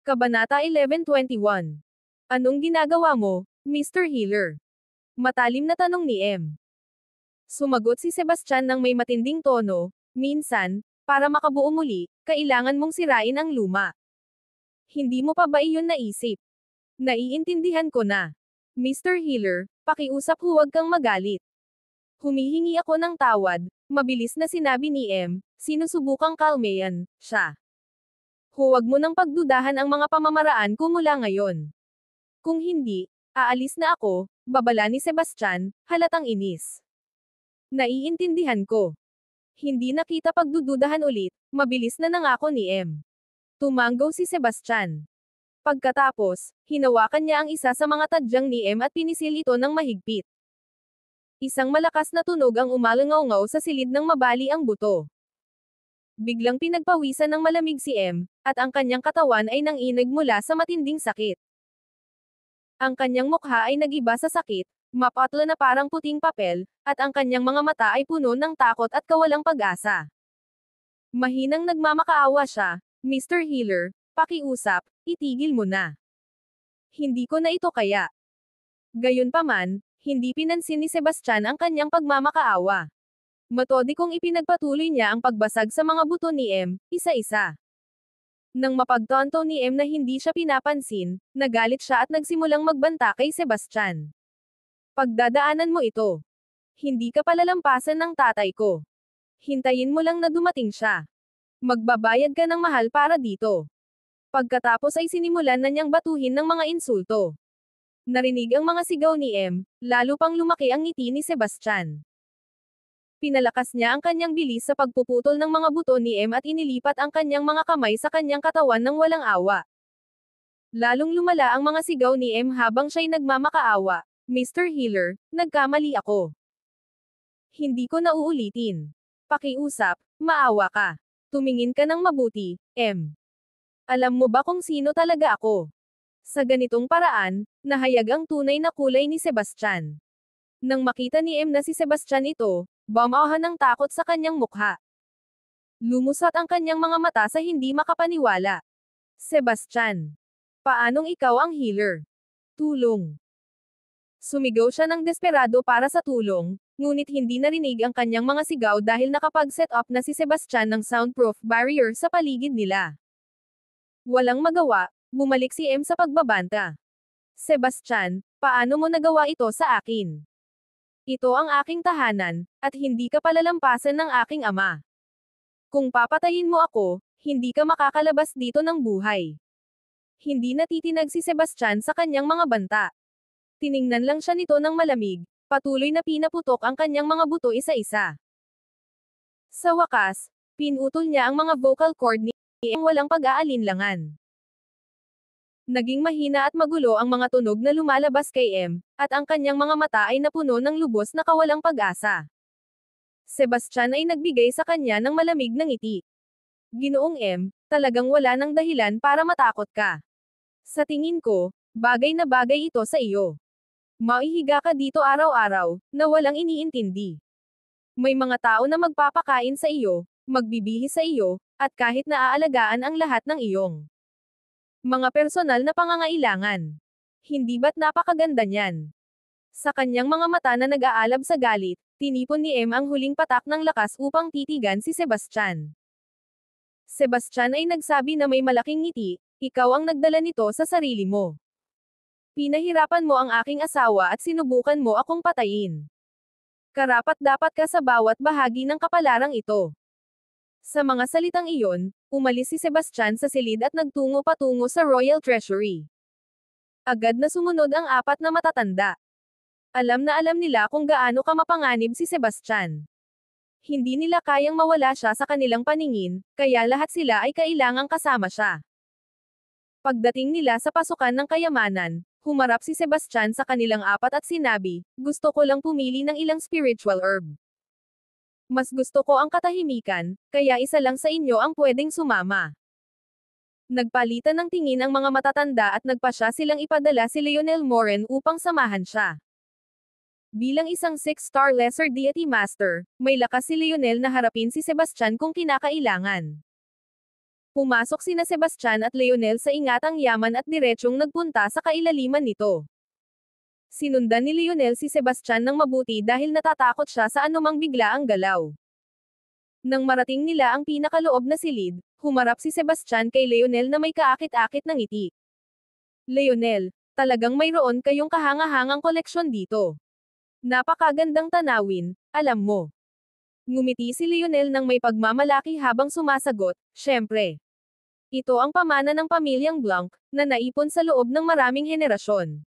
Kabanata 11:21. Anong ginagawa mo, Mr. Healer? Matalim na tanong ni M. Sumagot si Sebastian ng may matinding tono, minsan, para makabuo muli, kailangan mong sirain ang luma. Hindi mo pa ba iyon naisip? Naiintindihan ko na. Mr. Healer, pakiusap huwag kang magalit. Humihingi ako ng tawad, mabilis na sinabi ni M, sinusubukang kalmayan siya. Huwag mo nang pagdudahan ang mga pamamaraan ko mula ngayon. Kung hindi, aalis na ako, babala ni Sebastian, halatang inis. Naiintindihan ko. Hindi na kita pagdududahan ulit, mabilis na nangako ni M. Tumanggaw si Sebastian. Pagkatapos, hinawakan niya ang isa sa mga tadyang ni M at pinisil ito ng mahigpit. Isang malakas na tunog ang umalangaw-ngaw sa silid ng mabali ang buto. Biglang pinagpawisan ng malamig si M, at ang kanyang katawan ay nanginig mula sa matinding sakit. Ang kanyang mukha ay nag-iba sa sakit, mapatlo na parang puting papel, at ang kanyang mga mata ay puno ng takot at kawalang pag-asa. Mahinang nagmamakaawa siya, Mr. Healer, pakiusap, itigil mo na. Hindi ko na ito kaya. Gayunpaman, hindi pinansin ni Sebastian ang kanyang pagmamakaawa. Metodikong ipinagpatuloy niya ang pagbasag sa mga buto ni M, isa-isa. Nang mapagtanto ni M na hindi siya pinapansin, nagalit siya at nagsimulang magbanta kay Sebastian. Pagdadaanan mo ito. Hindi ka palalampasan ng tatay ko. Hintayin mo lang na dumating siya. Magbabayad ka ng mahal para dito. Pagkatapos ay sinimulan na niyang batuhin ng mga insulto. Narinig ang mga sigaw ni M, lalo pang lumaki ang ngiti ni Sebastian. Pinalakas niya ang kanyang bilis sa pagpuputol ng mga buto ni M at inilipat ang kanyang mga kamay sa kanyang katawan ng walang awa. Lalong lumala ang mga sigaw ni M habang siya'y nagmamakaawa. Mr. Healer, nagkamali ako. Hindi ko na uulitin. Pakiusap, maawa ka. Tumingin ka ng mabuti, M. Alam mo ba kung sino talaga ako? Sa ganitong paraan, nahayag ang tunay na kulay ni Sebastian. Nang makita ni M na si Sebastian ito, bumaha ng takot sa kanyang mukha. Lumusot ang kanyang mga mata sa hindi makapaniwala. Sebastian. Paanong ikaw ang healer? Tulong. Sumigaw siya ng desperado para sa tulong, ngunit hindi narinig ang kanyang mga sigaw dahil nakapag-set up na si Sebastian ng soundproof barrier sa paligid nila. Walang magawa, bumalik si M sa pagbabanta. Sebastian, paano mo nagawa ito sa akin? Ito ang aking tahanan, at hindi ka palalampasan ng aking ama. Kung papatayin mo ako, hindi ka makakalabas dito ng buhay. Hindi natitinag si Sebastian sa kanyang mga banta. Tiningnan lang siya nito ng malamig, patuloy na pinaputok ang kanyang mga buto isa-isa. Sa wakas, pinutol niya ang mga vocal cord ni M walang pag-aalinlangan. Naging mahina at magulo ang mga tunog na lumalabas kay M, at ang kanyang mga mata ay napuno ng lubos na kawalang pag-asa. Sebastian ay nagbigay sa kanya ng malamig na ngiti. Ginoong M, talagang wala ng dahilan para matakot ka. Sa tingin ko, bagay na bagay ito sa iyo. Maihiga ka dito araw-araw, na walang iniintindi. May mga tao na magpapakain sa iyo, magbibihis sa iyo, at kahit naaalagaan ang lahat ng iyong mga personal na pangangailangan. Hindi ba't napakaganda niyan? Sa kanyang mga mata na nag-aalab sa galit, tinipon ni M ang huling patak ng lakas upang titigan si Sebastian. Sebastian ay nagsabi na may malaking ngiti, ikaw ang nagdala nito sa sarili mo. Pinahirapan mo ang aking asawa at sinubukan mo akong patayin. Karapat-dapat ka sa bawat bahagi ng kapalarang ito. Sa mga salitang iyon, umalis si Sebastian sa silid at nagtungo patungo sa Royal Treasury. Agad na sumunod ang apat na matatanda. Alam na alam nila kung gaano kamapanganib si Sebastian. Hindi nila kayang mawala siya sa kanilang paningin, kaya lahat sila ay kailangang kasama siya. Pagdating nila sa pasukan ng kayamanan, humarap si Sebastian sa kanilang apat at sinabi, gusto ko lang pumili ng ilang spiritual herb. Mas gusto ko ang katahimikan, kaya isa lang sa inyo ang pwedeng sumama. Nagpalitan ng tingin ang mga matatanda at nagpasya silang ipadala si Lionel Moren upang samahan siya. Bilang isang 6-star Lesser Deity Master, may lakas si Lionel na harapin si Sebastian kung kinakailangan. Pumasok sina Sebastian at Leonel sa ingatang yaman at diretsyong nagpunta sa kailaliman nito. Sinundan ni Leonel si Sebastian ng mabuti dahil natatakot siya sa anumang biglaang galaw. Nang marating nila ang pinakaloob na silid, humarap si Sebastian kay Leonel na may kaakit-akit ng ngiti. Leonel, talagang mayroon kayong kahanga-hangang koleksyon dito. Napakagandang tanawin, alam mo. Ngumiti si Leonel nang may pagmamalaki habang sumasagot, syempre. Ito ang pamana ng pamilyang Blanc, na naipon sa loob ng maraming henerasyon.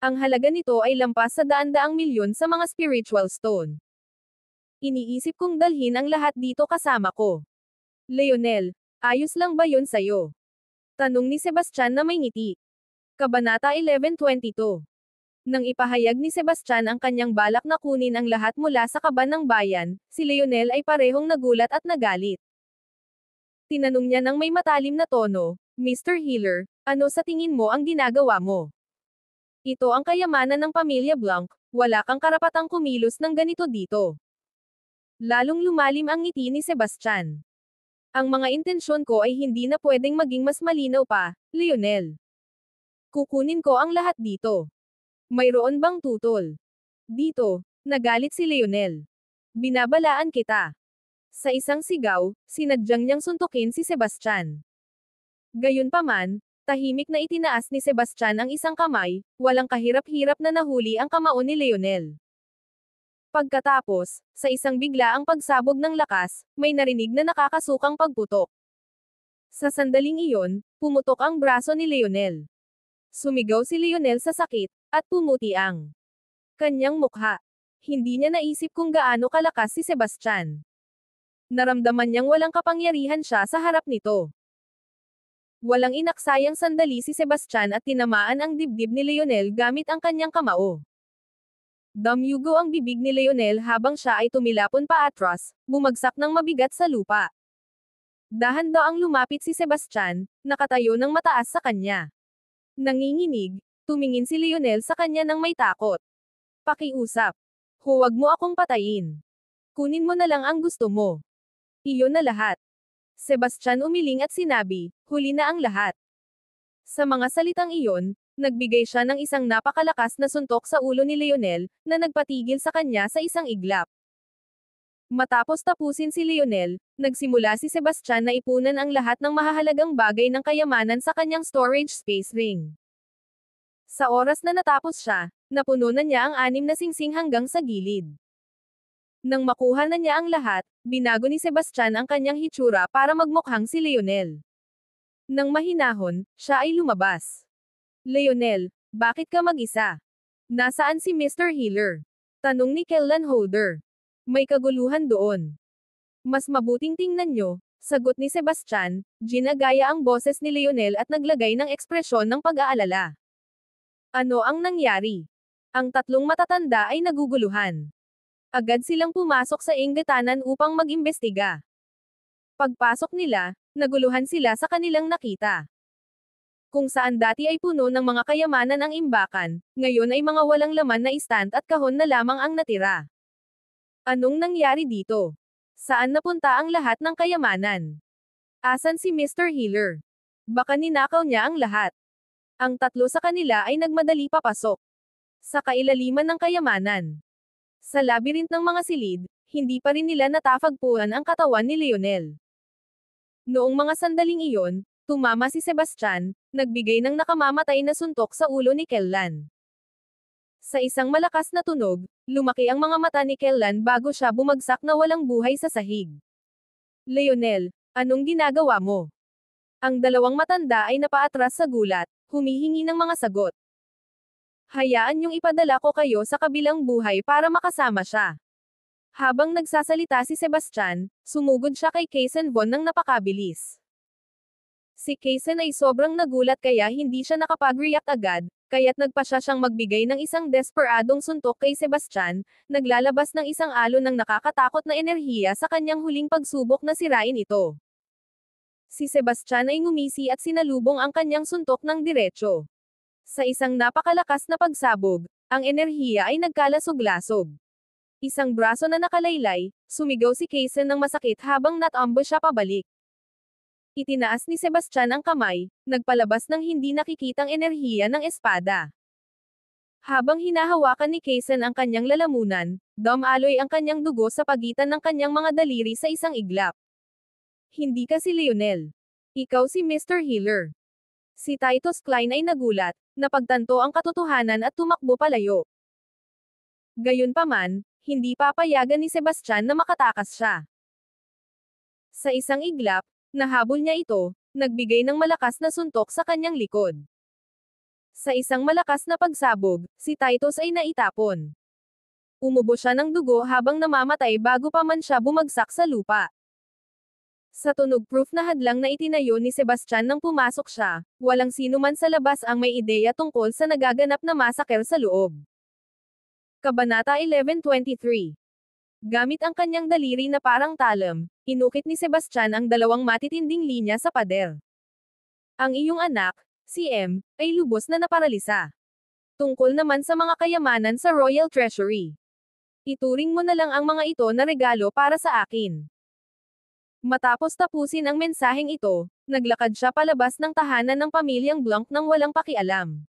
Ang halaga nito ay lampas sa daan-daang milyon sa mga spiritual stone. Iniisip kong dalhin ang lahat dito kasama ko. Leonel, ayos lang ba yun sa'yo? Tanong ni Sebastian na may ngiti. Kabanata 11:22. Nang ipahayag ni Sebastian ang kanyang balak na kunin ang lahat mula sa kaban ng bayan, si Leonel ay parehong nagulat at nagalit. Tinanong niya ng may matalim na tono, Mr. Healer, ano sa tingin mo ang ginagawa mo? Ito ang kayamanan ng pamilya Blanc, wala kang karapatang kumilos ng ganito dito. Lalong lumalim ang ngiti ni Sebastian. Ang mga intensyon ko ay hindi na pwedeng maging mas malinaw pa, Leonel. Kukunin ko ang lahat dito. Mayroon bang tutol? Dito, nagalit si Leonel. Binabalaan kita. Sa isang sigaw, sinadyang niyang suntukin si Sebastian. Gayunpaman, tahimik na itinaas ni Sebastian ang isang kamay, walang kahirap-hirap na nahuli ang kamao ni Leonel. Pagkatapos, sa isang biglaang pagsabog ng lakas, may narinig na nakakasukang pagputok. Sa sandaling iyon, pumutok ang braso ni Leonel. Sumigaw si Leonel sa sakit, at pumuti ang kanyang mukha. Hindi niya naisip kung gaano kalakas si Sebastian. Naramdaman niyang walang kapangyarihan siya sa harap nito. Walang inaksayang sandali si Sebastian at tinamaan ang dibdib ni Leonel gamit ang kanyang kamao. Damyugo ang bibig ni Leonel habang siya ay tumilapon pa atras, bumagsak ng mabigat sa lupa. Dahan-daang lumapit si Sebastian, nakatayo ng mataas sa kanya. Nanginginig, tumingin si Leonel sa kanya ng may takot. Pakiusap. Huwag mo akong patayin. Kunin mo na lang ang gusto mo. Iyon na lahat. Sebastian umiling at sinabi, huli na ang lahat. Sa mga salitang iyon, nagbigay siya ng isang napakalakas na suntok sa ulo ni Leonel, na nagpatigil sa kanya sa isang iglap. Matapos tapusin si Leonel, nagsimula si Sebastian na ipunan ang lahat ng mahahalagang bagay ng kayamanan sa kanyang storage space ring. Sa oras na natapos siya, napuno na niya ang 6 na singsing hanggang sa gilid. Nang makuha na niya ang lahat, binago ni Sebastian ang kanyang hitsura para magmukhang si Leonel. Nang mahinahon, siya ay lumabas. Leonel, bakit ka mag-isa? Nasaan si Mr. Healer? Tanong ni Kellan Holder. May kaguluhan doon. Mas mabuting tingnan nyo, sagot ni Sebastian, ginagaya ang boses ni Leonel at naglagay ng ekspresyon ng pag-aalala. Ano ang nangyari? Ang tatlong matatanda ay naguguluhan. Agad silang pumasok sa inggitanan upang mag-imbestiga. Pagpasok nila, naguluhan sila sa kanilang nakita. Kung saan dati ay puno ng mga kayamanan ang imbakan, ngayon ay mga walang laman na istant at kahon na lamang ang natira. Anong nangyari dito? Saan napunta ang lahat ng kayamanan? Asan si Mr. Healer? Baka ninakaw niya ang lahat. Ang tatlo sa kanila ay nagmadali papasok sa kailaliman ng kayamanan. Sa labyrinth ng mga silid, hindi pa rin nila natafagpuan ang katawan ni Leonel. Noong mga sandaling iyon, tumama si Sebastian, nagbigay ng nakamamatay na suntok sa ulo ni Kellan. Sa isang malakas na tunog, lumaki ang mga mata ni Kellan bago siya bumagsak na walang buhay sa sahig. Leonel, anong ginagawa mo? Ang dalawang matanda ay napaatras sa gulat, humihingi ng mga sagot. Hayaan niyong ipadala ko kayo sa kabilang buhay para makasama siya. Habang nagsasalita si Sebastian, sumugod siya kay Kaisen Von ng napakabilis. Si Kaisen ay sobrang nagulat kaya hindi siya nakapag-react agad, kaya't nagpa siyang magbigay ng isang desperadong suntok kay Sebastian, naglalabas ng isang alon ng nakakatakot na enerhiya sa kanyang huling pagsubok na sirain ito. Si Sebastian ay ngumisi at sinalubong ang kanyang suntok ng diretsyo. Sa isang napakalakas na pagsabog, ang enerhiya ay nagkalasog-lasog. Isang braso na nakalaylay, sumigaw si Kaisen ng masakit habang natambo siya pabalik. Itinaas ni Sebastian ang kamay, nagpalabas ng hindi nakikitang enerhiya ng espada. Habang hinahawakan ni Kaysen ang kanyang lalamunan, dumaloy ang kanyang dugo sa pagitan ng kanyang mga daliri sa isang iglap. Hindi ka si Lionel. Ikaw si Mr. Healer. Si Titus Klein ay nagulat, napagtanto ang katotohanan at tumakbo palayo. Gayunpaman, hindi papayagan ni Sebastian na makatakas siya. Sa isang iglap, nahabol niya ito, nagbigay ng malakas na suntok sa kanyang likod. Sa isang malakas na pagsabog, si Titus ay naitapon. Umubo siya ng dugo habang namamatay bago pa man siya bumagsak sa lupa. Sa tunog-proof na hadlang na itinayo ni Sebastian nang pumasok siya, walang sino man sa labas ang may ideya tungkol sa nagaganap na masaker sa loob. Kabanata 11:23. Gamit ang kanyang daliri na parang talam, inukit ni Sebastian ang dalawang matitinding linya sa pader. Ang iyong anak, si M, ay lubos na naparalisa. Tungkol naman sa mga kayamanan sa Royal Treasury. Ituring mo na lang ang mga ito na regalo para sa akin. Matapos tapusin ang mensaheng ito, naglakad siya palabas ng tahanan ng pamilyang Blanc nang walang pakialam.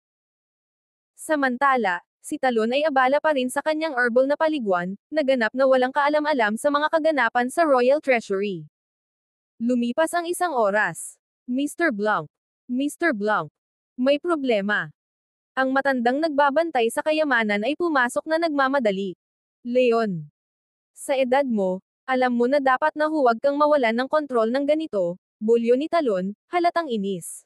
Samantala, si Talon ay abala pa rin sa kanyang herbal na paliguan, naganap na walang kaalam-alam sa mga kaganapan sa Royal Treasury. Lumipas ang isang oras. Mr. Blanc. Mr. Blanc. May problema. Ang matandang nagbabantay sa kayamanan ay pumasok na nagmamadali. Leon. Sa edad mo, alam mo na dapat na huwag kang mawalan ng kontrol ng ganito, bulyo ni Talon, halatang inis.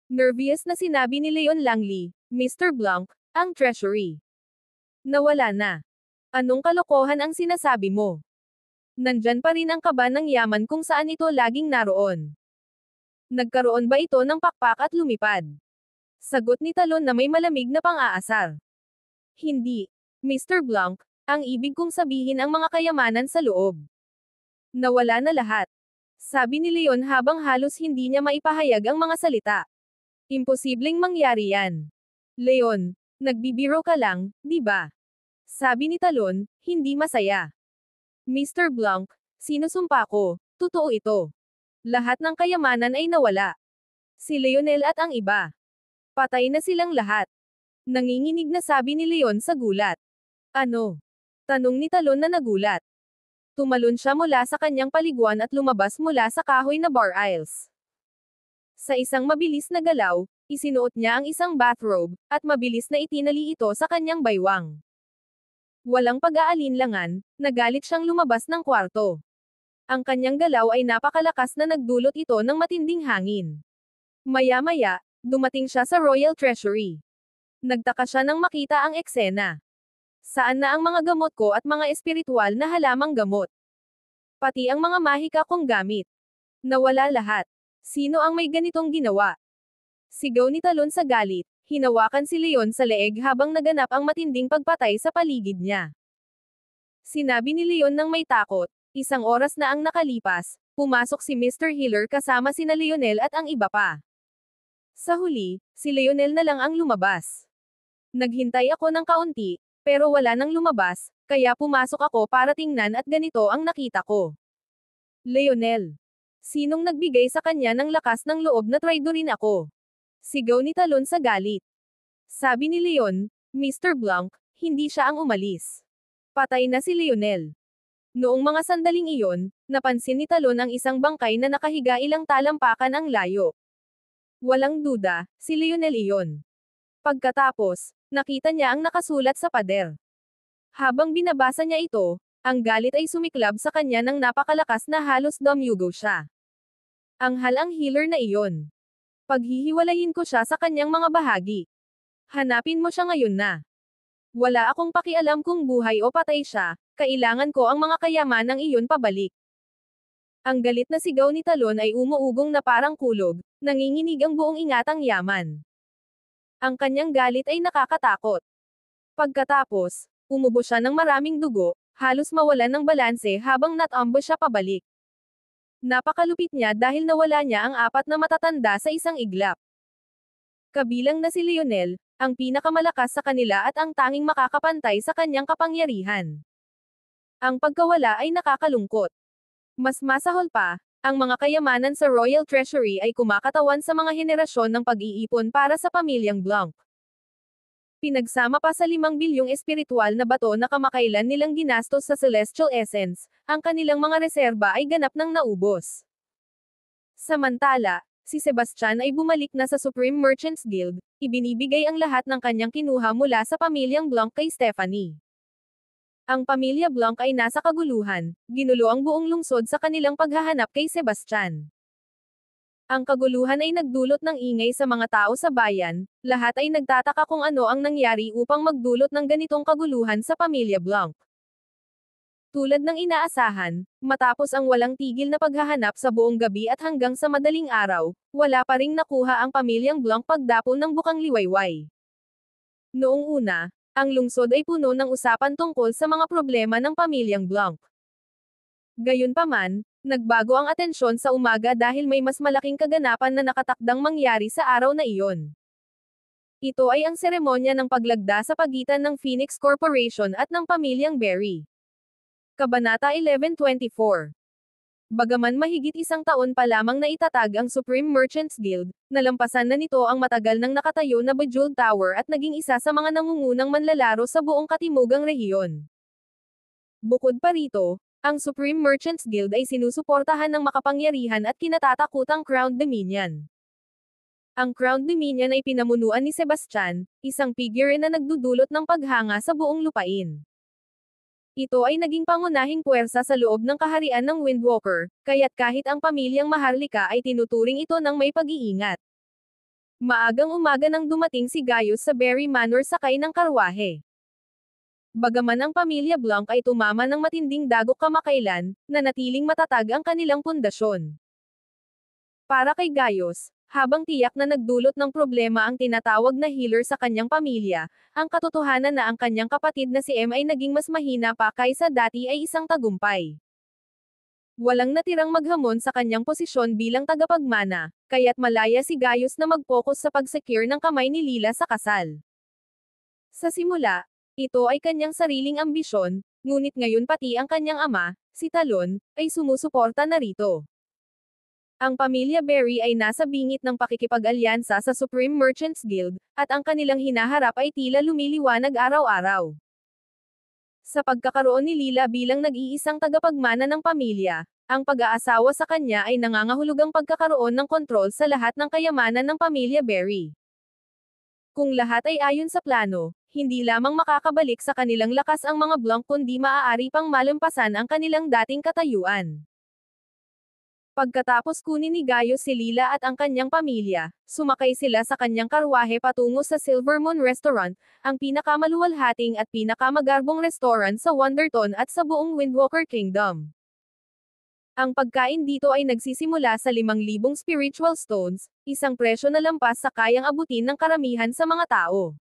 Nervous na sinabi ni Leon Langley, Mr. Blanc, ang treasury. Nawala na. Anong kalokohan ang sinasabi mo? Nandyan pa rin ang kaba ng yaman kung saan ito laging naroon. Nagkaroon ba ito ng pakpak at lumipad? Sagot ni Talon na may malamig na pang-aasar. Hindi, Mr. Blanc, ang ibig kong sabihin ang mga kayamanan sa loob. Nawala na lahat. Sabi ni Leon habang halos hindi niya maipahayag ang mga salita. Imposibleng mangyari yan. Leon, nagbibiro ka lang, di ba? Sabi ni Talon, hindi masaya. Mr. Blanc, sinusumpa ko, totoo ito. Lahat ng kayamanan ay nawala. Si Lionel at ang iba. Patay na silang lahat. Nanginginig na sabi ni Leon sa gulat. Ano? Tanong ni Talon na nagulat. Tumalon siya mula sa kanyang paliguan at lumabas mula sa kahoy na bar aisles. Sa isang mabilis na galaw, isinuot niya ang isang bathrobe, at mabilis na itinali ito sa kanyang baywang. Walang pag-aalinlangan, nagalit siyang lumabas ng kwarto. Ang kanyang galaw ay napakalakas na nagdulot ito ng matinding hangin. Maya-maya, dumating siya sa Royal Treasury. Nagtaka siya nang makita ang eksena. Saan na ang mga gamot ko at mga espiritual na halamang gamot? Pati ang mga mahika kong gamit. Nawala lahat. Sino ang may ganitong ginawa? Sigaw ni Talon sa galit, hinawakan si Leon sa leeg habang naganap ang matinding pagpatay sa paligid niya. Sinabi ni Leon nang may takot, isang oras na ang nakalipas, pumasok si Mr. Healer kasama sina Lionel at ang iba pa. Sa huli, si Lionel na lang ang lumabas. Naghintay ako ng kaunti, pero wala nang lumabas, kaya pumasok ako para tingnan at ganito ang nakita ko. Lionel. Sinong nagbigay sa kanya ng lakas ng loob na traidorin ako? Sigaw ni Talon sa galit. Sabi ni Leon, Mr. Blanc, hindi siya ang umalis. Patay na si Lionel. Noong mga sandaling iyon, napansin ni Talon ang isang bangkay na nakahiga ilang talampakan ang layo. Walang duda, si Lionel iyon. Pagkatapos, nakita niya ang nakasulat sa pader. Habang binabasa niya ito, ang galit ay sumiklab sa kanya ng napakalakas na halos dumuyugo siya. Anghal ang healer na iyon. Paghihiwalayin ko siya sa kanyang mga bahagi. Hanapin mo siya ngayon na. Wala akong pakialam kung buhay o patay siya, kailangan ko ang mga kayamanang iyon pabalik. Ang galit na sigaw ni Talon ay umuugong na parang kulog, nanginginig ang buong ingatang yaman. Ang kanyang galit ay nakakatakot. Pagkatapos, umubo siya ng maraming dugo, halos mawalan ng balanse habang natambo siya pabalik. Napakalupit niya dahil nawala niya ang apat na matatanda sa isang iglap. Kabilang na si Lionel, ang pinakamalakas sa kanila at ang tanging makakapantay sa kanyang kapangyarihan. Ang pagkawala ay nakakalungkot. Mas masahol pa, Ang mga kayamanan sa Royal Treasury ay kumakatawan sa mga henerasyon ng pag-iipon para sa pamilyang Blanc. Pinagsama pa sa 5 bilyong espiritual na bato na kamakailan nilang ginastos sa Celestial Essence, ang kanilang mga reserba ay ganap nang naubos. Samantala, si Sebastian ay bumalik na sa Supreme Merchants Guild, ibinibigay ang lahat ng kanyang kinuha mula sa pamilyang Blanc kay Stephanie. Ang pamilya Blanc ay nasa kaguluhan, ginulo ang buong lungsod sa kanilang paghahanap kay Sebastian. Ang kaguluhan ay nagdulot ng ingay sa mga tao sa bayan, lahat ay nagtataka kung ano ang nangyari upang magdulot ng ganitong kaguluhan sa pamilya Blanc. Tulad ng inaasahan, matapos ang walang tigil na paghahanap sa buong gabi at hanggang sa madaling araw, wala pa ring nakuha ang pamilyang Blanc pagdapo ng bukang liwayway. Noong una, ang lungsod ay puno ng usapan tungkol sa mga problema ng pamilyang Blanc. Gayunpaman, nagbago ang atensyon sa umaga dahil may mas malaking kaganapan na nakatakdang mangyari sa araw na iyon. Ito ay ang seremonya ng paglagda sa pagitan ng Phoenix Corporation at ng pamilyang Berry. Kabanata 1124. Bagaman mahigit isang taon pa lamang na itatag ang Supreme Merchants Guild, nalampasan na nito ang matagal nang nakatayo na Bejeweled Tower at naging isa sa mga nangungunang manlalaro sa buong katimugang rehiyon. Bukod pa rito, ang Supreme Merchants Guild ay sinusuportahan ng makapangyarihan at kinatatakutang Crown Dominion. Ang Crown Dominion ay pinamunuan ni Sebastian, isang figure na nagdudulot ng paghanga sa buong lupain. Ito ay naging pangunahing puwersa sa loob ng kaharian ng Windwalker, kaya't kahit ang pamilyang Maharlika ay tinuturing ito ng may pag-iingat. Maagang umaga nang dumating si Gaius sa Berry Manor sakay ng karwahe. Bagaman ang pamilya Blanc ay tumama ng matinding dagok kamakailan, nanatiling matatag ang kanilang pundasyon. Para kay Gaius, habang tiyak na nagdulot ng problema ang tinatawag na healer sa kanyang pamilya, ang katotohanan na ang kanyang kapatid na si M ay naging mas mahina pa kaysa dati ay isang tagumpay. Walang natirang maghamon sa kanyang posisyon bilang tagapagmana, kaya't malaya si Gaius na mag-focus sa pag-secure ng kamay ni Lila sa kasal. Sa simula, ito ay kanyang sariling ambisyon, ngunit ngayon pati ang kanyang ama, si Talon, ay sumusuporta na rito. Ang pamilya Berry ay nasa bingit ng pakikipag-alyansa sa Supreme Merchants Guild, at ang kanilang hinaharap ay tila lumiliwanag araw-araw. Sa pagkakaroon ni Lila bilang nag-iisang tagapagmana ng pamilya, ang pag-aasawa sa kanya ay nangangahulugang pagkakaroon ng kontrol sa lahat ng kayamanan ng pamilya Berry. Kung lahat ay ayon sa plano, hindi lamang makakabalik sa kanilang lakas ang mga Blanc kundi maaari pang malampasan ang kanilang dating katayuan. Pagkatapos kunin ni Gaius si Lila at ang kanyang pamilya, sumakay sila sa kanyang karwahe patungo sa Silver Moon Restaurant, ang pinakamaluwalhating at pinakamagarbong restaurant sa Wonderton at sa buong Windwalker Kingdom. Ang pagkain dito ay nagsisimula sa 5,000 spiritual stones, isang presyo na lampas sa kayang abutin ng karamihan sa mga tao.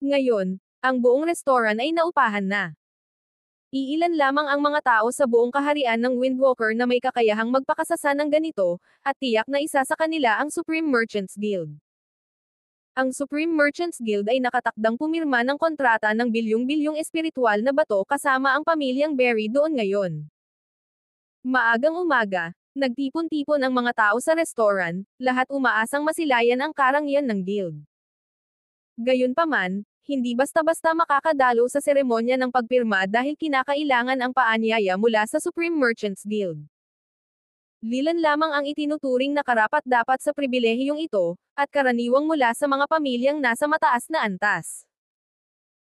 Ngayon, ang buong restaurant ay naupahan na. Iilan lamang ang mga tao sa buong kaharian ng Windwalker na may kakayahang magpakasasa ng ganito, at tiyak na isa sa kanila ang Supreme Merchants Guild. Ang Supreme Merchants Guild ay nakatakdang pumirma ng kontrata ng bilyong-bilyong espiritual na bato kasama ang pamilyang Berry doon ngayon. Maagang umaga, nagtipon-tipon ang mga tao sa restaurant, lahat umaasang masilayan ang karangyaan ng guild. Gayunpaman, hindi basta-basta makakadalo sa seremonya ng pagpirma dahil kinakailangan ang paanyaya mula sa Supreme Merchants Guild. Lilan lamang ang itinuturing na karapat-dapat sa pribilehiyong ito, at karaniwang mula sa mga pamilyang nasa mataas na antas.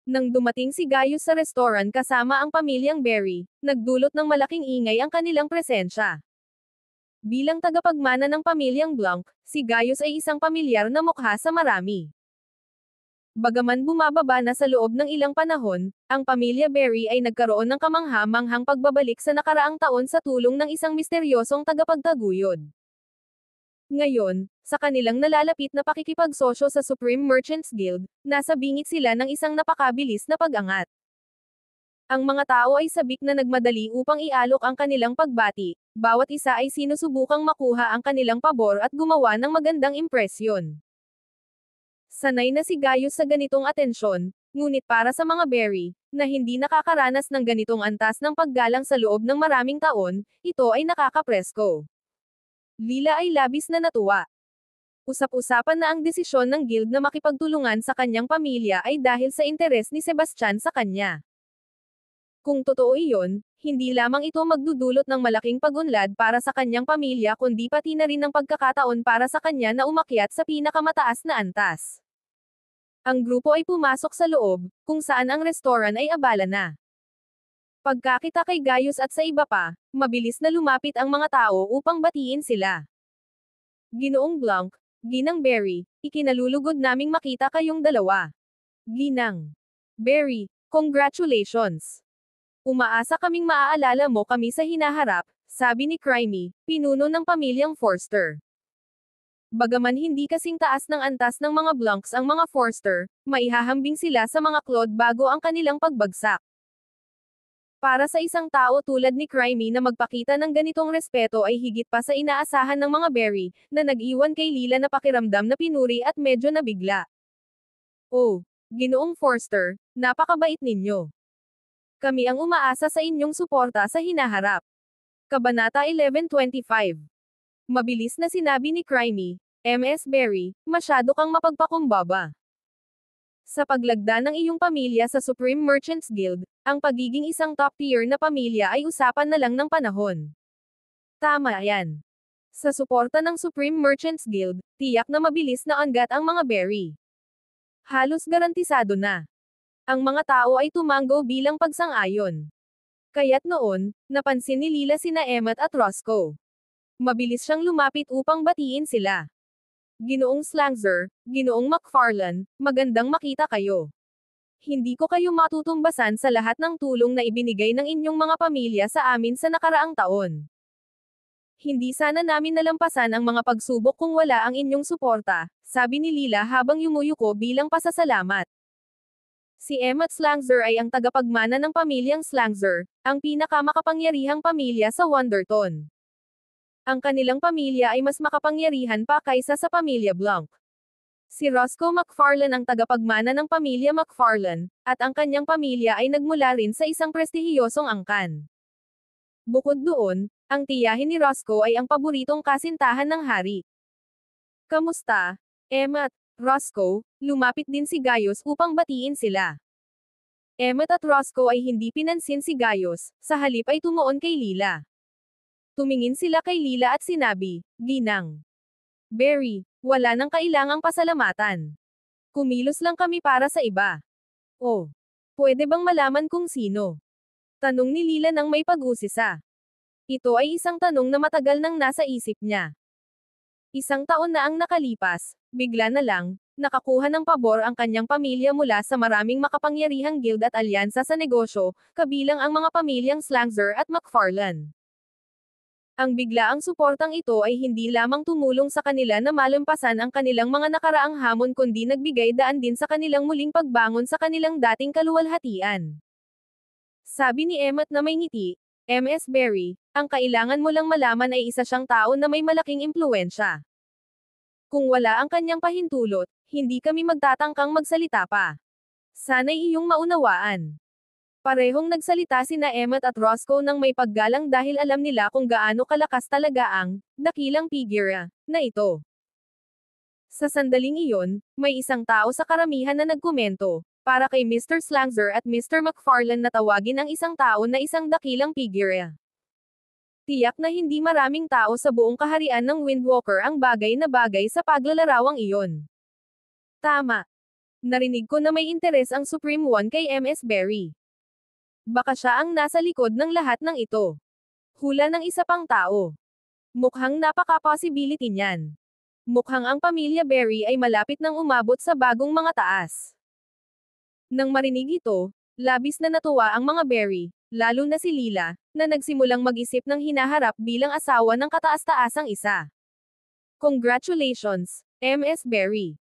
Nang dumating si Gaius sa restaurant kasama ang pamilyang Berry, nagdulot ng malaking ingay ang kanilang presensya. Bilang tagapagmana ng pamilyang Blanc, si Gaius ay isang pamilyar na mukha sa marami. Bagaman bumababa na sa loob ng ilang panahon, ang pamilya Berry ay nagkaroon ng kamangha-manghang pagbabalik sa nakaraang taon sa tulong ng isang misteryosong tagapagtaguyod. Ngayon, sa kanilang nalalapit na pakikipagsosyo sa Supreme Merchants Guild, nasa bingit sila ng isang napakabilis na pag-angat. Ang mga tao ay sabik na nagmadali upang ialok ang kanilang pagbati, bawat isa ay sinusubukang makuha ang kanilang pabor at gumawa ng magandang impresyon. Sanay na si Gaius sa ganitong atensyon, ngunit para sa mga Berry, na hindi nakakaranas ng ganitong antas ng paggalang sa loob ng maraming taon, ito ay nakakapresko. Lila ay labis na natuwa. Usap-usapan na ang desisyon ng guild na makipagtulungan sa kanyang pamilya ay dahil sa interes ni Sebastian sa kanya. Kung totoo iyon, hindi lamang ito magdudulot ng malaking pag-unlad para sa kanyang pamilya kundi pati na rin ng pagkakataon para sa kanya na umakyat sa pinakamataas na antas. Ang grupo ay pumasok sa loob, kung saan ang restaurant ay abala na. Pagkakita kay Gaius at sa iba pa, mabilis na lumapit ang mga tao upang batiin sila. Ginoong Blanc, Ginang Barry, ikinalulugod naming makita kayong dalawa. Ginang Barry, congratulations! Umaasa kaming maaalala mo kami sa hinaharap, sabi ni Crimey, pinuno ng pamilyang Forster. Bagaman hindi kasing taas ng antas ng mga Blancs ang mga Forster, maihahambing sila sa mga Claude bago ang kanilang pagbagsak. Para sa isang tao tulad ni Crimey na magpakita ng ganitong respeto ay higit pa sa inaasahan ng mga Barry, na nag-iwan kay Lila na pakiramdam na pinuri at medyo nabigla. Oh, Ginoong Forster, napakabait ninyo. Kami ang umaasa sa inyong suporta sa hinaharap. Kabanata 1125. Mabilis na sinabi ni Crimey, Ms. Barry, masyado kang mapagpakumbaba. Sa paglagda ng iyong pamilya sa Supreme Merchants Guild, ang pagiging isang top-tier na pamilya ay usapan na lang ng panahon. Tama yan. Sa suporta ng Supreme Merchants Guild, tiyak na mabilis na anggat ang mga Barry. Halos garantisado na. Ang mga tao ay tumanggo bilang pagsang-ayon. Kaya't noon, napansin ni Lila sina Emmett at Roscoe. Mabilis siyang lumapit upang batiin sila. Ginoong Slangzer, Ginoong McFarlane, magandang makita kayo. Hindi ko kayo matutumbasan sa lahat ng tulong na ibinigay ng inyong mga pamilya sa amin sa nakaraang taon. Hindi sana namin nalampasan ang mga pagsubok kung wala ang inyong suporta, sabi ni Lila habang yumuyuko bilang pasasalamat. Si Emmett Slangzer ay ang tagapagmana ng pamilyang Slangzer, ang pinakamakapangyarihang pamilya sa Wonderton. Ang kanilang pamilya ay mas makapangyarihan pa kaysa sa pamilya Blanc. Si Roscoe McFarlane ang tagapagmana ng pamilya McFarlane, at ang kanyang pamilya ay nagmula rin sa isang prestihiyosong angkan. Bukod doon, ang tiyahin ni Roscoe ay ang paboritong kasintahan ng hari. Kamusta, Emmett? Roscoe, lumapit din si Gaius upang batiin sila. Emmett at Roscoe ay hindi pinansin si Gaius, sa halip ay tumuon kay Lila. Tumingin sila kay Lila at sinabi, Ginang Barry, wala nang kailangang pasalamatan. Kumilos lang kami para sa iba. Oh, pwede bang malaman kung sino? Tanong ni Lila nang may pag-usisa. Ito ay isang tanong na matagal nang nasa isip niya. Isang taon na ang nakalipas, bigla na lang, nakakuha ng pabor ang kanyang pamilya mula sa maraming makapangyarihang guild at alyansa sa negosyo, kabilang ang mga pamilyang Slangzer at McFarlane. Ang biglaang suportang ito ay hindi lamang tumulong sa kanila na malampasan ang kanilang mga nakaraang hamon kundi nagbigay daan din sa kanilang muling pagbangon sa kanilang dating kaluwalhatian. Sabi ni Emmett na may ngiti, Ms. Barry, ang kailangan mo lang malaman ay isa siyang tao na may malaking impluwensya. Kung wala ang kanyang pahintulot, hindi kami magtatangkang magsalita pa. Sana'y iyong maunawaan. Parehong nagsalita sina Emmett at Roscoe nang may paggalang dahil alam nila kung gaano kalakas talaga ang dakilang figura na ito. Sa sandaling iyon, may isang tao sa karamihan na nagkomento, para kay Mr. Slangzer at Mr. McFarlane na tawagin ang isang tao na isang dakilang figura. Tiyak na hindi maraming tao sa buong kaharian ng Windwalker ang bagay na bagay sa paglalarawang iyon. Tama. Narinig ko na may interes ang Supreme One kay Ms. Barry. Baka siya ang nasa likod ng lahat ng ito. Hula ng isa pang tao. Mukhang napaka-possibility niyan. Mukhang ang pamilya Barry ay malapit nang umabot sa bagong mga taas. Nang marinig ito, labis na natuwa ang mga Barry, lalo na si Lila, na nagsimulang mag-isip ng hinaharap bilang asawa ng kataas-taasang isa. Congratulations, Ms. Barry.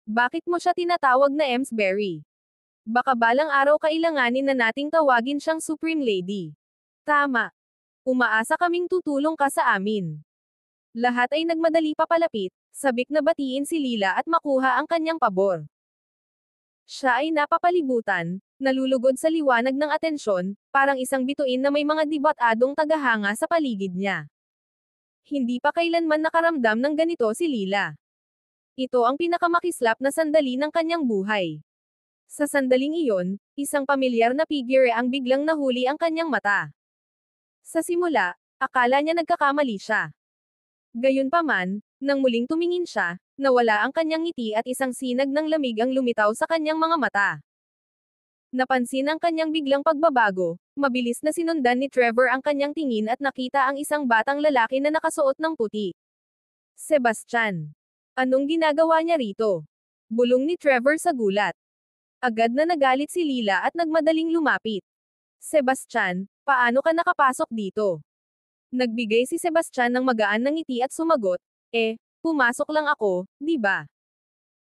Bakit mo siya tinatawag na Ms. Barry? Baka balang araw kailanganin na nating tawagin siyang Supreme Lady. Tama. Umaasa kaming tutulong ka sa amin. Lahat ay nagmadali papalapit, sabik na batiin si Lila at makuha ang kanyang pabor. Siya ay napapalibutan, nalulugod sa liwanag ng atensyon, parang isang bituin na may mga dibatadong tagahanga sa paligid niya. Hindi pa kailanman nakaramdam ng ganito si Lila. Ito ang pinakamakislap na sandali ng kanyang buhay. Sa sandaling iyon, isang pamilyar na figure ang biglang nahuli ang kanyang mata. Sa simula, akala niya nagkakamali siya. Gayunpaman, nang muling tumingin siya, nawala ang kanyang ngiti at isang sinag ng lamig ang lumitaw sa kanyang mga mata. Napansin ang kanyang biglang pagbabago, mabilis na sinundan ni Trevor ang kanyang tingin at nakita ang isang batang lalaki na nakasuot ng puti. Sebastian. Anong ginagawa niya rito? Bulong ni Trevor sa gulat. Agad na nagalit si Lila at nagmadaling lumapit. Sebastian, paano ka nakapasok dito? Nagbigay si Sebastian ng magaan na ngiti at sumagot, pumasok lang ako, di ba?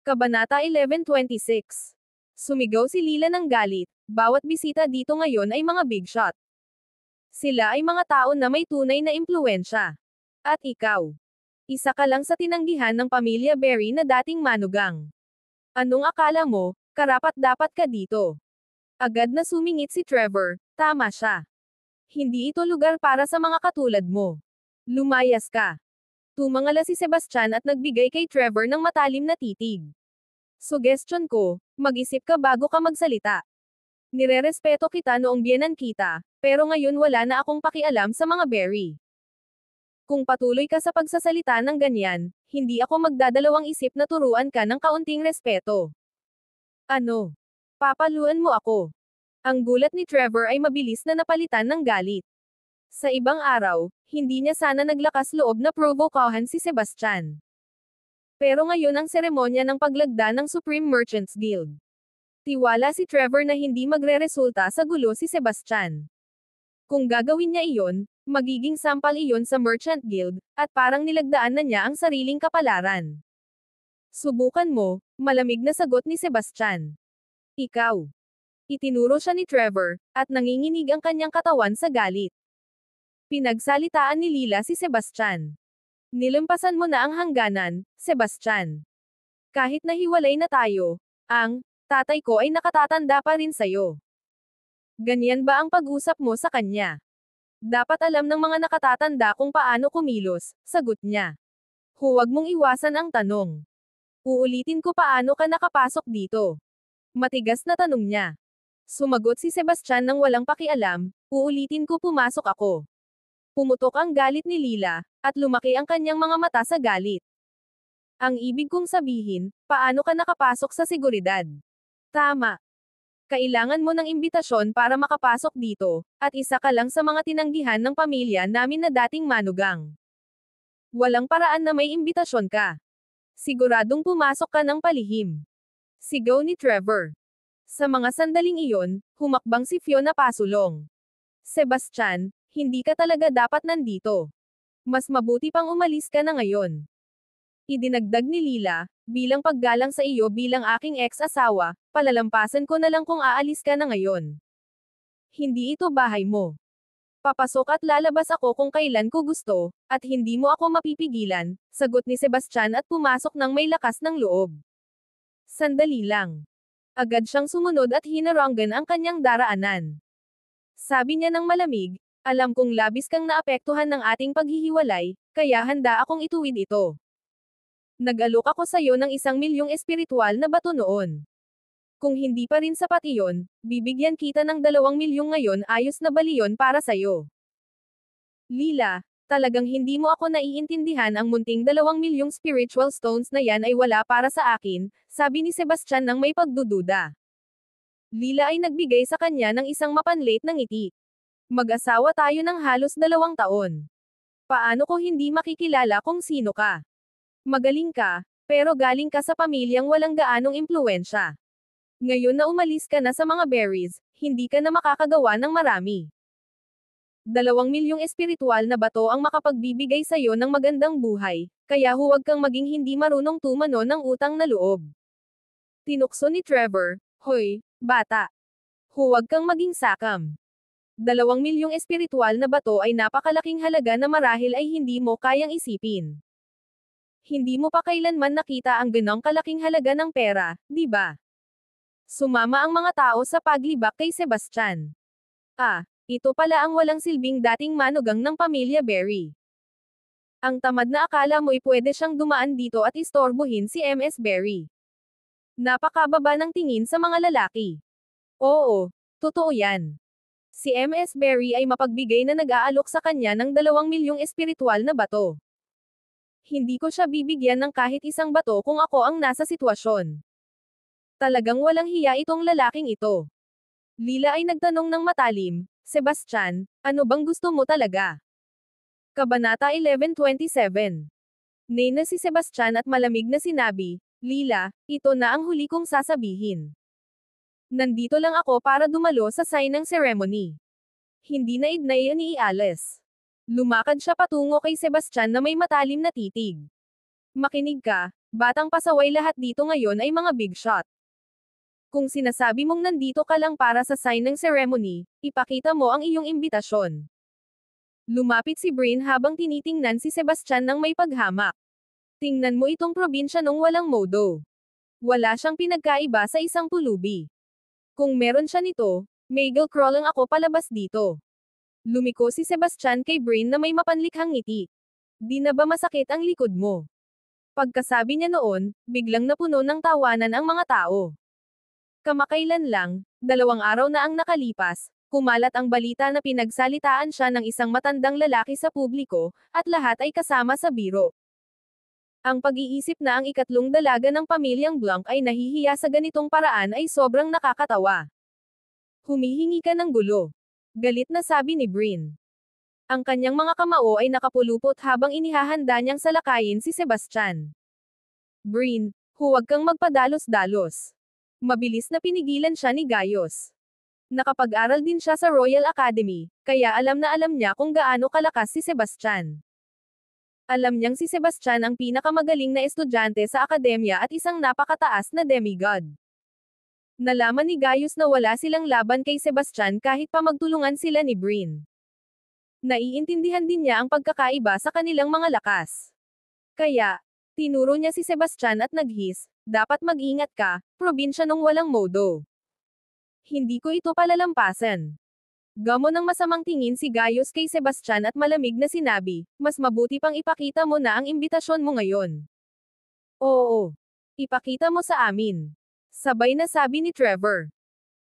Kabanata 11:26. Sumigaw si Lila ng galit, bawat bisita dito ngayon ay mga big shot. Sila ay mga tao na may tunay na impluwensya. At ikaw? Isa ka lang sa tinanggihan ng pamilya Berry na dating manugang. Anong akala mo, karapat-dapat ka dito? Agad na sumingit si Trevor, tama siya. Hindi ito lugar para sa mga katulad mo. Lumayas ka. Tumangala si Sebastian at nagbigay kay Trevor ng matalim na titig. Suggestion ko, mag-isip ka bago ka magsalita. Nirerespeto kita noong biyenan kita, pero ngayon wala na akong pakialam sa mga Berry. Kung patuloy ka sa pagsasalita ng ganyan, hindi ako magdadalawang isip na turuan ka ng kaunting respeto. Ano? Papaluan mo ako? Ang gulat ni Trevor ay mabilis na napalitan ng galit. Sa ibang araw, hindi niya sana naglakas loob na provokahan si Sebastian. Pero ngayon ang seremonya ng paglagda ng Supreme Merchants Guild. Tiwala si Trevor na hindi magreresulta sa gulo si Sebastian. Kung gagawin niya iyon, magiging sampal iyon sa Merchant Guild, at parang nilagdaan na niya ang sariling kapalaran. Subukan mo, malamig na sagot ni Sebastian. Ikaw. Itinuro siya ni Trevor, at nanginginig ang kanyang katawan sa galit. Pinagsalitaan ni Lila si Sebastian. Nilampasan mo na ang hangganan, Sebastian. Kahit nahiwalay na tayo, ang tatay ko ay nakatatanda pa rin sa'yo. Ganyan ba ang pag-usap mo sa kanya? Dapat alam ng mga nakatatanda kung paano kumilos, sagot niya. Huwag mong iwasan ang tanong. Uulitin ko paano ka nakapasok dito. Matigas na tanong niya. Sumagot si Sebastian nang walang pakialam, uulitin ko pumasok ako. Pumutok ang galit ni Lila, at lumaki ang kanyang mga mata sa galit. Ang ibig kong sabihin, paano ka nakapasok sa seguridad? Tama. Kailangan mo ng imbitasyon para makapasok dito, at isa ka lang sa mga tinanggihan ng pamilya namin na dating manugang. Walang paraan na may imbitasyon ka. Siguradong pumasok ka ng palihim. Sigaw ni Trevor. Sa mga sandaling iyon, humakbang si Fiona pasulong. Sebastian, hindi ka talaga dapat nandito. Mas mabuti pang umalis ka na ngayon. Idinagdag ni Lila, bilang paggalang sa iyo bilang aking ex-asawa, palalampasan ko na lang kung aalis ka na ngayon. Hindi ito bahay mo. Papasok at lalabas ako kung kailan ko gusto, at hindi mo ako mapipigilan, sagot ni Sebastian at pumasok ng may lakas ng loob. Sandali lang. Agad siyang sumunod at hinaranggan ang kanyang daraanan. Sabi niya ng malamig, alam kong labis kang naapektuhan ng ating paghihiwalay, kaya handa akong ituwid ito. Nag-alok ako sa iyo ng 1,000,000 espiritual na bato noon. Kung hindi pa rin sapat iyon, bibigyan kita ng 2,000,000 ngayon, ayos na ba iyon para sa'yo? Lila, talagang hindi mo ako naiintindihan, ang munting 2,000,000 spiritual stones na yan ay wala para sa akin, sabi ni Sebastian nang may pagdududa. Lila ay nagbigay sa kanya ng isang mapanlate na ngiti. Mag-asawa tayo ng halos 2 taon. Paano ko hindi makikilala kung sino ka? Magaling ka, pero galing ka sa pamilyang walang gaanong impluwensya. Ngayon na umalis ka na sa mga berries, hindi ka na makakagawa ng marami. 2,000,000 espiritual na bato ang makapagbibigay sa iyo ng magandang buhay, kaya huwag kang maging hindi marunong tumano ng utang na loob. Tinukso ni Trevor, hoy, bata. Huwag kang maging sakam. 2,000,000 espiritual na bato ay napakalaking halaga na marahil ay hindi mo kayang isipin. Hindi mo pa kailanman nakita ang ganong kalaking halaga ng pera, di ba? Sumama ang mga tao sa paglibak kay Sebastian. Ito pala ang walang silbing dating manugang ng pamilya Berry. Ang tamad na akala mo'y pwede siyang dumaan dito at istorbohin si MS Berry. Napakababa ng tingin sa mga lalaki. Oo, totoo yan. Si MS Berry ay mapagbigay na nag-aalok sa kanya ng 2 milyong espiritual na bato. Hindi ko siya bibigyan ng kahit isang bato kung ako ang nasa sitwasyon. Talagang walang hiya itong lalaking ito. Lila ay nagtanong ng matalim, Sebastian, ano bang gusto mo talaga? Kabanata 11:27. Nay na si Sebastian at malamig na sinabi, Lila, ito na ang huli kong sasabihin. Nandito lang ako para dumalo sa sign ng ceremony. Hindi na idnay ni Iales. Lumakad siya patungo kay Sebastian na may matalim na titig. Makinig ka, batang pasaway lahat dito ngayon ay mga big shot. Kung sinasabi mong nandito ka lang para sa sign ng ceremony, ipakita mo ang iyong imbitasyon. Lumapit si Brin habang tinitingnan si Sebastian ng may paghamak. Tingnan mo itong probinsya nung walang modo. Wala siyang pinagkaiba sa isang pulubi. Kung meron siya nito, Megal crawling ako palabas dito. Lumiko si Sebastian kay Brin na may mapanlikhang ngiti. Di na ba masakit ang likod mo? Pagkasabi niya noon, biglang napuno ng tawanan ang mga tao. Kamakailan lang, 2 araw na ang nakalipas, kumalat ang balita na pinagsalitaan siya ng isang matandang lalaki sa publiko, at lahat ay kasama sa biro. Ang pag-iisip na ang ikatlong dalaga ng pamilyang Blanc ay nahihiya sa ganitong paraan ay sobrang nakakatawa. Humihingi ka ng gulo. Galit na sabi ni Brin. Ang kanyang mga kamao ay nakapulupot habang inihahanda niyang salakayin si Sebastian. Brin, huwag kang magpadalos-dalos. Mabilis na pinigilan siya ni Gaius. Nakapag-aral din siya sa Royal Academy, kaya alam na alam niya kung gaano kalakas si Sebastian. Alam niyang si Sebastian ang pinakamagaling na estudyante sa akademya at isang napakataas na demigod. Nalaman ni Gaius na wala silang laban kay Sebastian kahit pa magtulungan sila ni Brin. Naiintindihan din niya ang pagkakaiba sa kanilang mga lakas. Kaya, tinuro niya si Sebastian at naghis, dapat mag-ingat ka, probinsya nung walang modo. Hindi ko ito palalampasan. Gamo ng masamang tingin si Gaius kay Sebastian at malamig na sinabi, mas mabuti pang ipakita mo na ang imbitasyon mo ngayon. Oo. Ipakita mo sa amin. Sabay na sabi ni Trevor.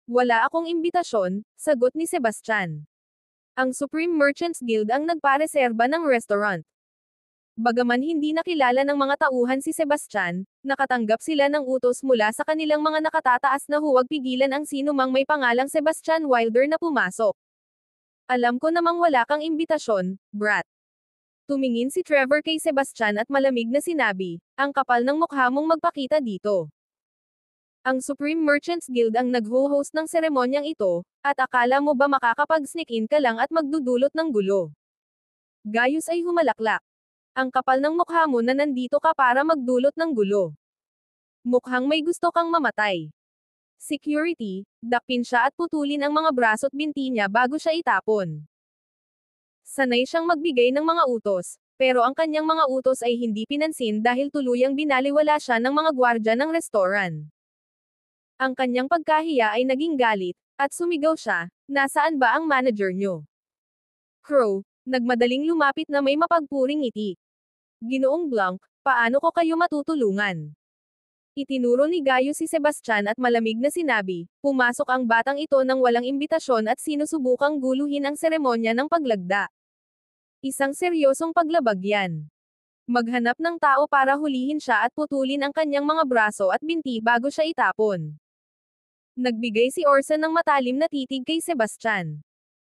Wala akong imbitasyon, sagot ni Sebastian. Ang Supreme Merchants Guild ang nagpareserba ng restaurant. Bagaman hindi nakilala ng mga tauhan si Sebastian, nakatanggap sila ng utos mula sa kanilang mga nakatataas na huwag pigilan ang sino mang may pangalang Sebastian Wilder na pumasok. Alam ko namang wala kang imbitasyon, brat. Tumingin si Trevor kay Sebastian at malamig na sinabi, ang kapal ng mukha mong magpakita dito. Ang Supreme Merchants Guild ang nag-ho-host ng seremonyang ito, at akala mo ba makakapag-sneak in ka lang at magdudulot ng gulo? Gaius ay humalaklak. Ang kapal ng mukha mo na nandito ka para magdulot ng gulo. Mukhang may gusto kang mamatay. Security, dakpin siya at putulin ang mga braso't binti niya bago siya itapon. Sanay siyang magbigay ng mga utos, pero ang kanyang mga utos ay hindi pinansin dahil tuluyang binaliwala siya ng mga gwardya ng restaurant. Ang kanyang pagkahiya ay naging galit, at sumigaw siya, nasaan ba ang manager nyo? Crow, nagmadaling lumapit na may mapagpuring ngiti. Ginoong Blanc, paano ko kayo matutulungan? Itinuro ni Gaius si Sebastian at malamig na sinabi, pumasok ang batang ito ng walang imbitasyon at sinusubukang guluhin ang seremonya ng paglagda. Isang seryosong paglabag yan. Maghanap ng tao para hulihin siya at putulin ang kanyang mga braso at binti bago siya itapon. Nagbigay si Orson ng matalim na titig kay Sebastian.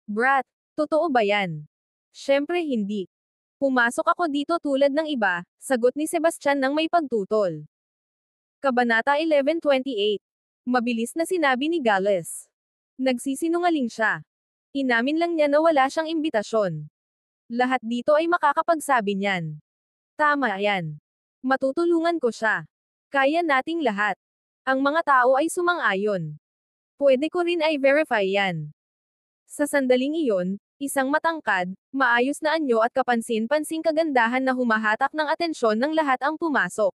Brat, totoo ba yan? Syempre hindi. Pumasok ako dito tulad ng iba, sagot ni Sebastian nang may pagtutol. Kabanata 11:28. Mabilis na sinabi ni Gales. Nagsisinungaling siya. Inamin lang niya na wala siyang imbitasyon. Lahat dito ay makakapagsabi niyan. Tama yan. Matutulungan ko siya. Kaya nating lahat. Ang mga tao ay sumang-ayon. Pwede ko rin ay verify yan. Sa sandaling iyon, isang matangkad, maayos na anyo at kapansin-pansing kagandahan na humahatak ng atensyon ng lahat ang pumasok.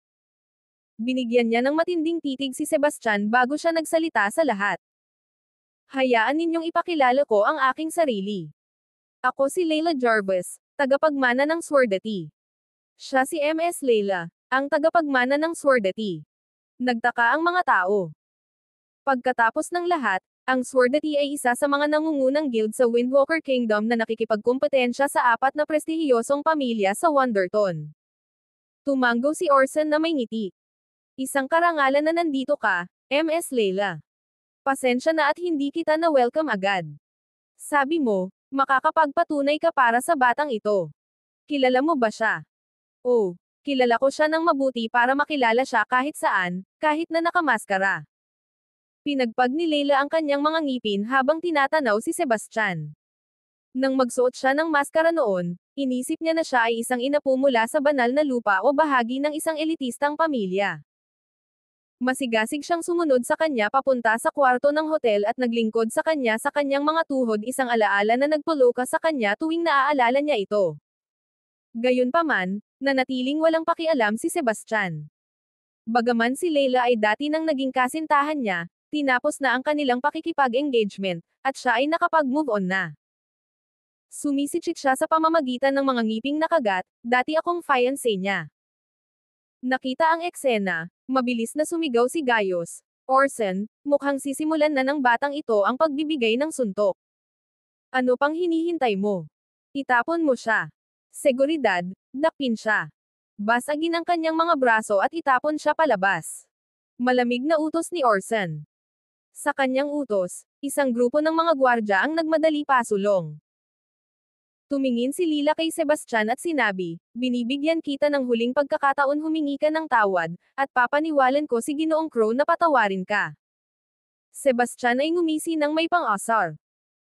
Binigyan niya ng matinding titig si Sebastian bago siya nagsalita sa lahat. Hayaan ninyong ipakilala ko ang aking sarili. Ako si Layla Jarvis, tagapagmana ng Swordati. Siya si MS Leila, ang tagapagmana ng Swordati. Nagtaka ang mga tao. Pagkatapos ng lahat, ang Swordati ay isa sa mga nangungunang guild sa Windwalker Kingdom na nakikipagkumpetensya sa apat na prestihiyosong pamilya sa Wonderton. Tumango si Orson na may ngiti. Isang karangalan na nandito ka, MS Leila. Pasensya na at hindi kita na-welcome agad. Sabi mo, makakapagpatunay ka para sa batang ito. Kilala mo ba siya? Oh, kilala ko siya ng mabuti para makilala siya kahit saan, kahit na nakamaskara. Pinagpag ni Leila ang kanyang mga ngipin habang tinatanaw si Sebastian. Nang magsuot siya ng maskara noon, inisip niya na siya ay isang inapo mula sa banal na lupa o bahagi ng isang elitistang pamilya. Masigasig siyang sumunod sa kanya papunta sa kwarto ng hotel at naglingkod sa kanya sa kanyang mga tuhod, isang alaala na nagpuloka sa kanya tuwing naaalala niya ito. Gayunpaman, nanatiling walang pakialam si Sebastian. Bagaman si Leila ay dati nang naging kasintahan niya, tinapos na ang kanilang pakikipag-engagement, at siya ay nakapag-move on na. Sumisichik siya sa pamamagitan ng mga ngiping nakagat, dati akong fiancé niya. Nakita ang eksena, mabilis na sumigaw si Gaius. Orson, mukhang sisimulan na ng batang ito ang pagbibigay ng suntok. Ano pang hinihintay mo? Itapon mo siya. Seguridad, dakpin siya. Basagin ang kanyang mga braso at itapon siya palabas. Malamig na utos ni Orson. Sa kanyang utos, isang grupo ng mga gwardya ang nagmadali pasulong. Tumingin si Leila kay Sebastian at sinabi, binibigyan kita ng huling pagkakataon, humingi ka ng tawad, at papaniwalan ko si Ginoong Crow na patawarin ka. Sebastian ay ngumisi ng may pang-asar.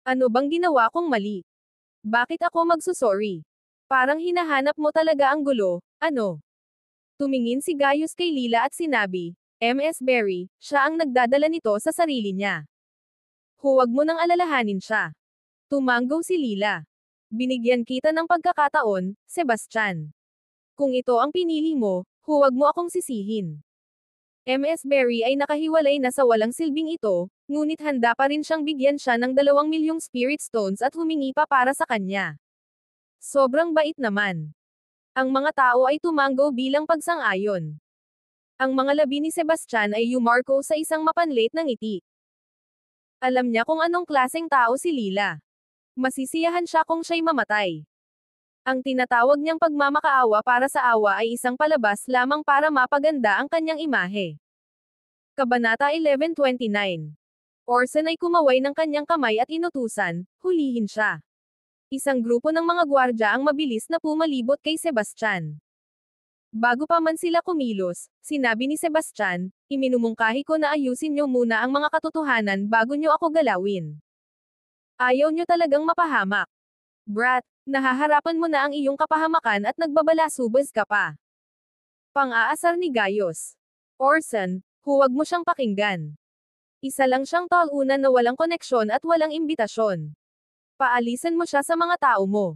Ano bang ginawa kong mali? Bakit ako magsusorry? Parang hinahanap mo talaga ang gulo, ano? Tumingin si Gaius kay Leila at sinabi, MS Barry, siya ang nagdadala nito sa sarili niya. Huwag mo nang alalahanin siya. Tumango si Leila. Binigyan kita ng pagkakataon, Sebastian. Kung ito ang pinili mo, huwag mo akong sisihin. MS Barry ay nakahiwalay na sa walang silbing ito, ngunit handa pa rin siyang bigyan siya ng 2 milyong spirit stones at humingi pa para sa kanya. Sobrang bait naman. Ang mga tao ay tumango bilang pagsang-ayon. Ang mga labi ni Sebastian ay yumarko sa isang mapanlit na ngiti. Alam niya kung anong klaseng tao si Leila. Masisiyahan siya kung siya'y mamatay. Ang tinatawag niyang pagmamakaawa para sa awa ay isang palabas lamang para mapaganda ang kanyang imahe. Kabanata 1129. Orson ay kumaway ng kanyang kamay at inutusan, hulihin siya. Isang grupo ng mga gwardya ang mabilis na pumalibot kay Sebastian. Bago pa man sila kumilos, sinabi ni Sebastian, iminumungkahi ko na ayusin niyo muna ang mga katotohanan bago niyo ako galawin. Ayaw niyo talagang mapahamak. Brat, nahaharapan mo na ang iyong kapahamakan at nagbabalasubas ka pa. Pang-aasar ni Gaius. Orson, huwag mo siyang pakinggan. Isa lang siyang talunan na walang koneksyon at walang imbitasyon. Paalisan mo siya sa mga tao mo.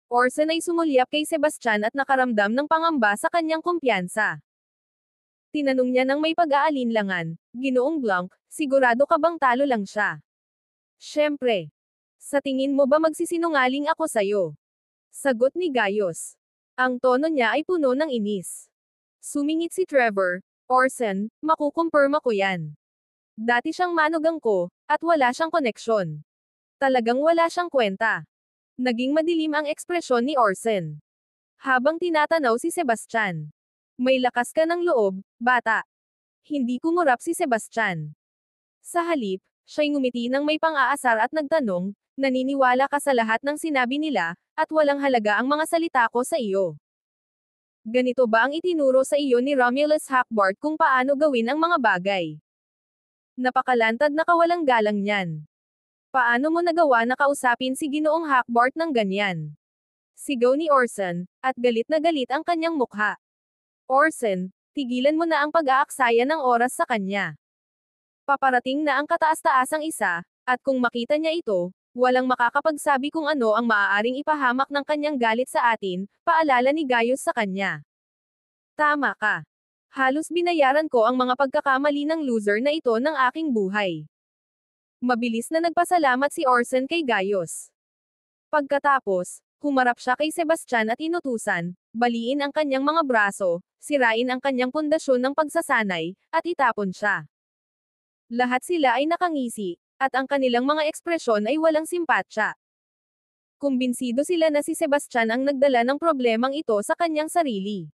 Orson ay sumulyap kay Sebastian at nakaramdam ng pangamba sa kanyang kumpiyansa. Tinanong niya ng may pag-aalinlangan, Ginoong Blanc, sigurado ka bang talo lang siya? Siyempre. Sa tingin mo ba magsisinungaling ako sa'yo? Sagot ni Gaius. Ang tono niya ay puno ng inis. Sumingit si Trevor, Orson, makukumpirma ko yan. Dati siyang manugang ko, at wala siyang koneksyon. Talagang wala siyang kwenta. Naging madilim ang ekspresyon ni Orson. Habang tinatanaw si Sebastian. May lakas ka ng loob, bata. Hindi kumurap si Sebastian. Sa halip, siya'y ngumiti ng may pang-aasar at nagtanong, naniniwala ka sa lahat ng sinabi nila, at walang halaga ang mga salita ko sa iyo. Ganito ba ang itinuro sa iyo ni Romulus Hackbart kung paano gawin ang mga bagay? Napakalantad na kawalang galang niyan. Paano mo nagawa na kausapin si Ginoong Hackbart ng ganyan? Sigaw ni Orson, at galit na galit ang kanyang mukha. Orson, tigilan mo na ang pag-aaksaya ng oras sa kanya. Paparating na ang kataas-taasang isa, at kung makita niya ito, walang makakapagsabi kung ano ang maaaring ipahamak ng kanyang galit sa atin, paalala ni Gaius sa kanya. Tama ka. Halos binayaran ko ang mga pagkakamali ng loser na ito ng aking buhay. Mabilis na nagpasalamat si Orson kay Gaius. Pagkatapos, humarap siya kay Sebastian at inutusan, Baliin ang kanyang mga braso, sirain ang kanyang pundasyon ng pagsasanay, at itapon siya. Lahat sila ay nakangisi, at ang kanilang mga ekspresyon ay walang simpatsya. Kumbinsido sila na si Sebastian ang nagdala ng problemang ito sa kanyang sarili.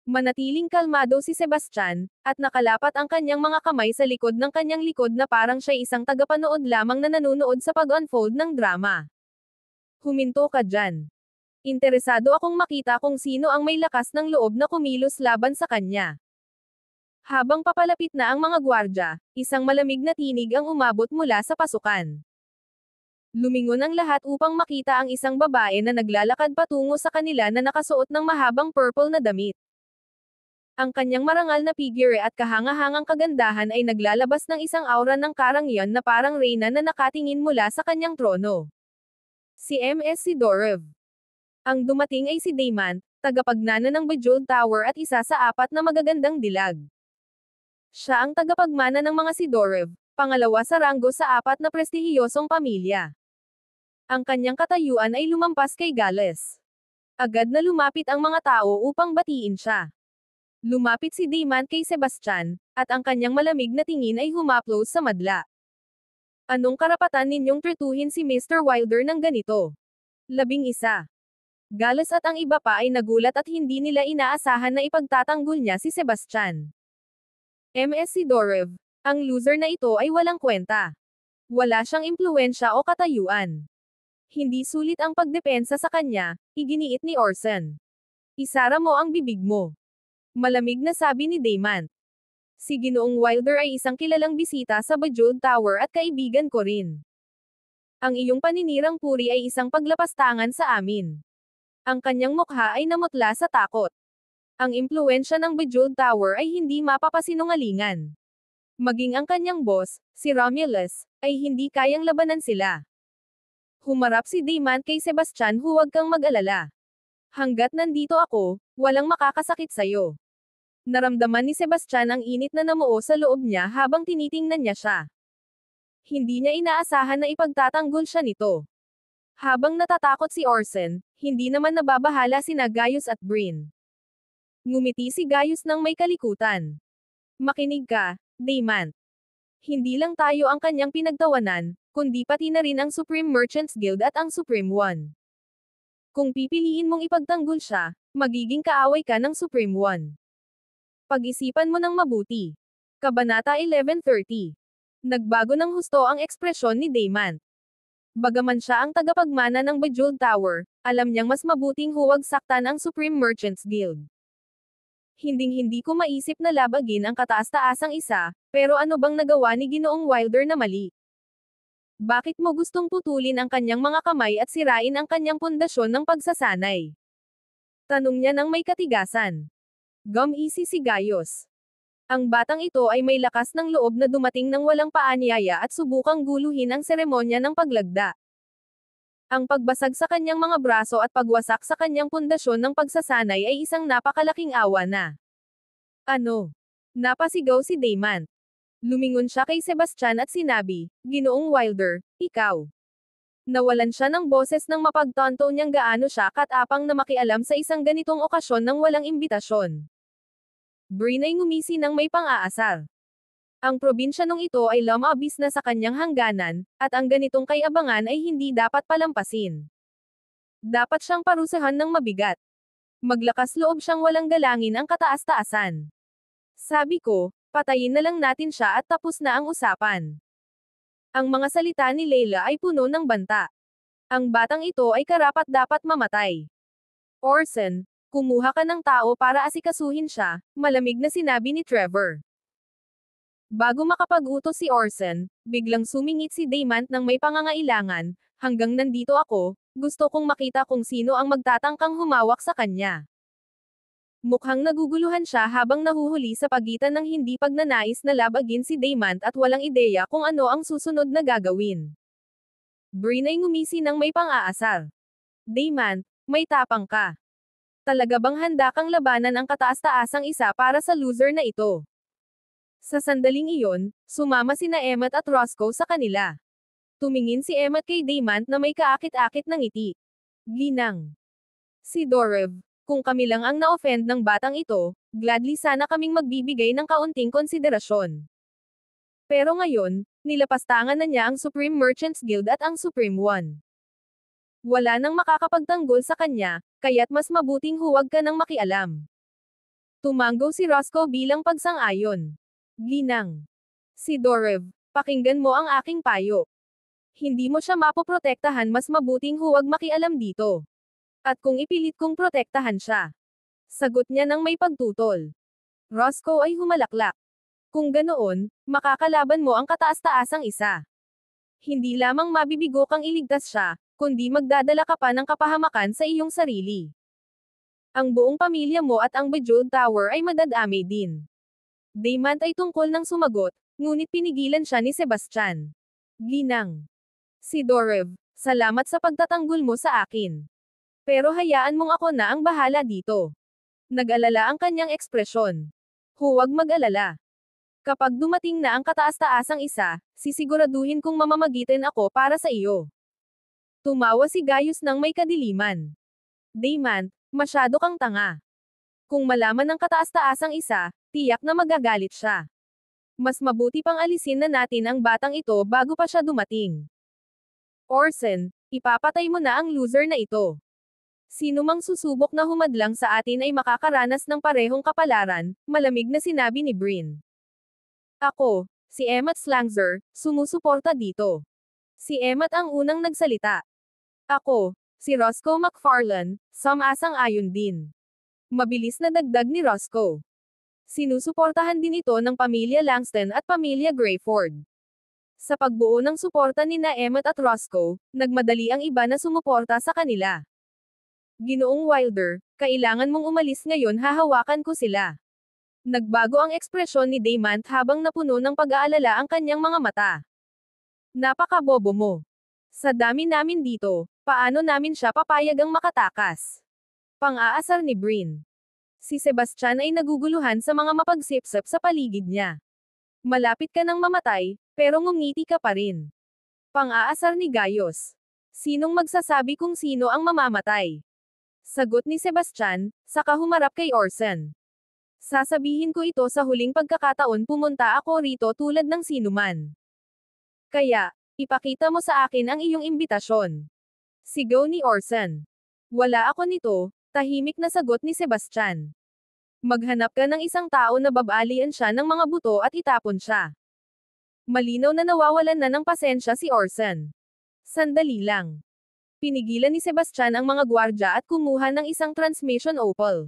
Manatiling kalmado si Sebastian, at nakalapat ang kanyang mga kamay sa likod ng kanyang likod na parang siya isang tagapanood lamang na nanonood sa pag-unfold ng drama. Huminto ka dyan. Interesado akong makita kung sino ang may lakas ng loob na kumilos laban sa kanya. Habang papalapit na ang mga gwardya, isang malamig na tinig ang umabot mula sa pasukan. Lumingon ang lahat upang makita ang isang babae na naglalakad patungo sa kanila na nakasuot ng mahabang purple na damit. Ang kanyang marangal na figure at kahangahangang kagandahan ay naglalabas ng isang aura ng karangyaan na parang reyna na nakatingin mula sa kanyang trono. Si Ms. Sidorov. Ang dumating ay si Damon, tagapagmana ng Bejeweled Tower at isa sa apat na magagandang dilag. Siya ang tagapagmana ng mga Sidorov, pangalawa sa ranggo sa apat na prestihiyosong pamilya. Ang kanyang katayuan ay lumampas kay Gales. Agad na lumapit ang mga tao upang batiin siya. Lumapit si Damon kay Sebastian, at ang kanyang malamig na tingin ay humaplos sa madla. Anong karapatan ninyong trituhin si Mr. Wilder ng ganito? 11. Gales at ang iba pa ay nagulat at hindi nila inaasahan na ipagtatanggol niya si Sebastian. Ms. Sidorov, ang loser na ito ay walang kwenta. Wala siyang impluwensya o katayuan. Hindi sulit ang pagdepensa sa kanya, iginiit ni Orson. Isara mo ang bibig mo. Malamig na sabi ni Damon. Si Ginoong Wilder ay isang kilalang bisita sa Bejeweled Tower at kaibigan ko rin. Ang iyong paninirang puri ay isang paglapastangan sa amin. Ang kanyang mukha ay namutla sa takot. Ang impluwensya ng Bejeweled Tower ay hindi mapapasinungalingan. Maging ang kanyang boss, si Romulus, ay hindi kayang labanan sila. Humarap si Damon kay Sebastian, huwag kang mag-alala. Hanggat nandito ako, walang makakasakit sa'yo. Naramdaman ni Sebastian ang init na namuo sa loob niya habang tinitingnan niya siya. Hindi niya inaasahan na ipagtatanggol siya nito. Habang natatakot si Orson, hindi naman nababahala sina Gaius at Bryn. Ngumiti si Gaius nang may kalikutan. Makinig ka, Damon. Hindi lang tayo ang kanyang pinagtawanan, kundi pati na rin ang Supreme Merchants Guild at ang Supreme One. Kung pipiliin mong ipagtanggol siya, magiging kaaway ka ng Supreme One. Pag-isipan mo ng mabuti. Kabanata 11:30. Nagbago ng husto ang ekspresyon ni Damon. Bagaman siya ang tagapagmana ng Bejeweled Tower, alam niyang mas mabuting huwag saktan ang Supreme Merchants Guild. Hinding-hindi ko maisip na labagin ang kataas-taasang isa, pero ano bang nagawa ni Ginoong Wilder na mali? Bakit mo gustong putulin ang kanyang mga kamay at sirain ang kanyang pundasyon ng pagsasanay? Tanong niya nang may katigasan. Gumisi si Gaius. Ang batang ito ay may lakas ng loob na dumating ng walang paanyaya at subukang guluhin ang seremonya ng paglagda. Ang pagbasag sa kanyang mga braso at pagwasak sa kanyang pundasyon ng pagsasanay ay isang napakalaking awa na. Ano? Napasigaw si Damon. Lumingon siya kay Sebastian at sinabi, Ginoong Wilder, ikaw. Nawalan siya ng boses nang mapagtanto niyang gaano siya katapang na makialam sa isang ganitong okasyon ng walang imbitasyon. Bryn ay ngumisi ng may pang-aasar. Ang probinsya nung ito ay lumabis na sa kanyang hangganan, at ang ganitong kayabangan ay hindi dapat palampasin. Dapat siyang parusahan ng mabigat. Maglakas loob siyang walang galangin ang kataas-taasan. Sabi ko, patayin na lang natin siya at tapos na ang usapan. Ang mga salita ni Layla ay puno ng banta. Ang batang ito ay karapat-dapat mamatay. Orson, kumuha ka ng tao para asikasuhin siya, malamig na sinabi ni Trevor. Bago makapag-utos si Orson, biglang sumingit si Damon nang may pangangailangan, hanggang nandito ako, gusto kong makita kung sino ang magtatangkang humawak sa kanya. Mukhang naguguluhan siya habang nahuhuli sa pagitan ng hindi pagnanais na labagin si Damon at walang ideya kung ano ang susunod na gagawin. Bryn ay ngumisi ng may pang-aasar. Damon, may tapang ka. Talaga bang handa kang labanan ang kataas-taasang isa para sa loser na ito? Sa sandaling iyon, sumama sina Emmett at Roscoe sa kanila. Tumingin si Emmett kay Damon na may kaakit-akit ng ngiti. Ginang. Sidorov, Kung kami lang ang na-offend ng batang ito, gladly sana kaming magbibigay ng kaunting konsiderasyon. Pero ngayon, nilapastangan na niya ang Supreme Merchants Guild at ang Supreme One. Wala nang makakapagtanggol sa kanya, kaya't mas mabuting huwag ka nang makialam. Tumanggo si Roscoe bilang pagsang-ayon. Ginang. Si Dorev, pakinggan mo ang aking payo. Hindi mo siya mapoprotektahan, mas mabuting huwag makialam dito. At kung ipilit kong protektahan siya. Sagot niya nang may pagtutol. Roscoe ay humalaklak. Kung ganoon, makakalaban mo ang kataas-taasang isa. Hindi lamang mabibigo kang iligtas siya, kundi magdadala ka pa ng kapahamakan sa iyong sarili. Ang buong pamilya mo at ang Bejeweled Tower ay madadamay din. Daymant ay tungkol ng sumagot, ngunit pinigilan siya ni Sebastian. Ginang. Si Dorev, salamat sa pagtatanggol mo sa akin. Pero hayaan mong ako na ang bahala dito. Nag-alala ang kanyang ekspresyon. Huwag mag-alala. Kapag dumating na ang kataas-taasang isa, sisiguraduhin kong mamamagitan ako para sa iyo. Tumawa si Gaius nang may kadiliman. Daymant, masyado kang tanga. Kung malaman ng kataas-taasang isa, tiyak na magagalit siya. Mas mabuti pang alisin na natin ang batang ito bago pa siya dumating. Orson, ipapatay mo na ang loser na ito. Sino mang susubok na humadlang sa atin ay makakaranas ng parehong kapalaran, malamig na sinabi ni Bryn. Ako, si Emmet Slangzer, sumusuporta dito. Si Emmet ang unang nagsalita. Ako, si Roscoe McFarlane, sumang-ayon din. Mabilis na dagdag ni Roscoe. Sinusuportahan din ito ng pamilya Langston at pamilya Greyford. Sa pagbuo ng suporta ni na Emmet at Roscoe, nagmadali ang iba na sumuporta sa kanila. Ginoong Wilder, kailangan mong umalis ngayon, hahawakan ko sila. Nagbago ang ekspresyon ni Daymant habang napuno ng pag-aalala ang kanyang mga mata. Napakabobo mo. Sa dami namin dito, paano namin siya papayagang makatakas? Pang-aasar ni Bryn. Si Sebastian ay naguguluhan sa mga mapagsipsip sa paligid niya. Malapit ka nang mamatay, pero ngumiti ka pa rin. Pang-aasar ni Gaius. Sinong magsasabi kung sino ang mamamatay? Sagot ni Sebastian, saka humarap kay Orson. Sasabihin ko ito sa huling pagkakataon, pumunta ako rito tulad ng sinuman. Kaya, ipakita mo sa akin ang iyong imbitasyon. Sigaw ni Orson. Wala ako nito, tahimik na sagot ni Sebastian. Maghanap ka ng isang tao na babalian siya ng mga buto at itapon siya. Malinaw na nawawalan na ng pasensya si Orson. Sandali lang. Pinigilan ni Sebastian ang mga gwardya at kumuha ng isang transmission opal.